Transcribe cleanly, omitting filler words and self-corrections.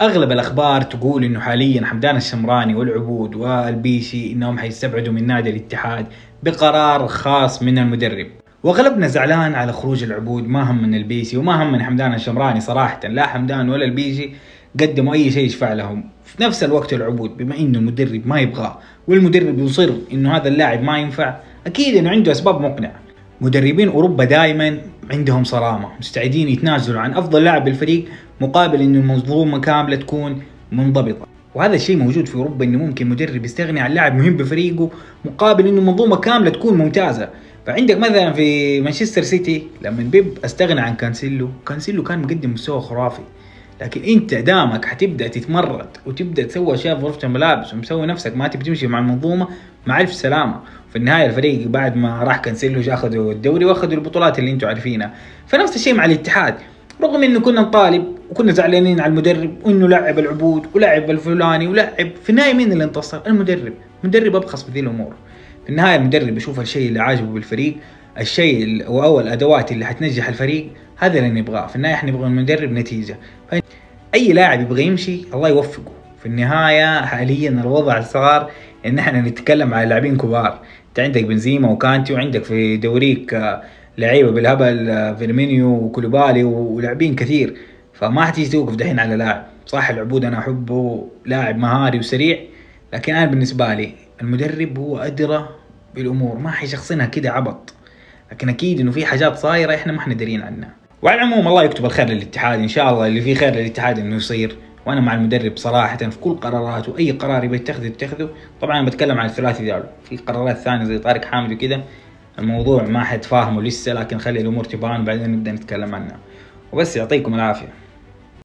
اغلب الاخبار تقول انه حاليا حمدان الشمراني والعبود والبيشي انهم حيستبعدوا من نادي الاتحاد بقرار خاص من المدرب، واغلبنا زعلان على خروج العبود، ما هم من البيشي وما هم من حمدان الشمراني صراحة. لا حمدان ولا البيشي قدموا اي شيء يشفع لهم. في نفس الوقت العبود بما انه المدرب ما يبغاه والمدرب يصر انه هذا اللاعب ما ينفع، اكيد انه عنده اسباب مقنعة. مدربين اوروبا دائما عندهم صرامة، مستعدين يتنازلوا عن افضل لاعب بالفريق مقابل انه المنظومة كاملة تكون منضبطة، وهذا الشيء موجود في اوروبا، انه ممكن مدرب يستغني عن لاعب مهم بفريقه مقابل انه المنظومة كاملة تكون ممتازة. فعندك مثلا في مانشستر سيتي لما بيب استغنى عن كانسيلو كان مقدم مستوى خرافي، لكن انت دامك حتبدا تتمرد وتبدا تسوي اشياء في غرفه الملابس ومسوي نفسك ما تبي تمشي مع المنظومه، مع الف سلامه. في النهايه الفريق بعد ما راح كانسيلو اخذوا الدوري واخذوا البطولات اللي انتم عارفينها. فنفس الشيء مع الاتحاد، رغم انه كنا نطالب وكنا زعلانين على المدرب وانه لعب العبود ولعب الفلاني ولعب، في النهايه مين اللي انتصر؟ المدرب ابخص بذي الامور. في النهايه المدرب يشوف الشيء اللي عاجبه بالفريق، الشيء او الادوات اللي حتنجح الفريق، هذا اللي نبغاه. في النهايه احنا نبغى المدرب نتيجه. اي لاعب يبغى يمشي الله يوفقه. في النهايه حاليا الوضع صار ان احنا نتكلم على لاعبين كبار، انت عندك بنزيما وكانتي، وعندك في دوريك لعيبه بالهبل، فيرمينيو وكولوبالي ولاعبين كثير، فما حتيجي توقف دحين على لاعب. صح العبود انا احبه، لاعب مهاري وسريع، لكن انا بالنسبه لي المدرب هو ادرى بالامور، ما حيشخصنها كده عبط، لكن اكيد انه في حاجات صايره احنا ما احنا دارين عنها. وعلى العموم الله يكتب الخير للاتحاد، ان شاء الله اللي فيه خير للاتحاد انه يصير، وانا مع المدرب صراحه في كل قراراته، اي قرار يبي يتخذه. طبعا انا بتكلم عن الثلاثي ديالو، في قرارات ثانيه زي طارق حامد وكذا الموضوع ما حد فاهمه لسه، لكن خلي الامور تبان وبعدين نبدا نتكلم عنها. وبس يعطيكم العافيه.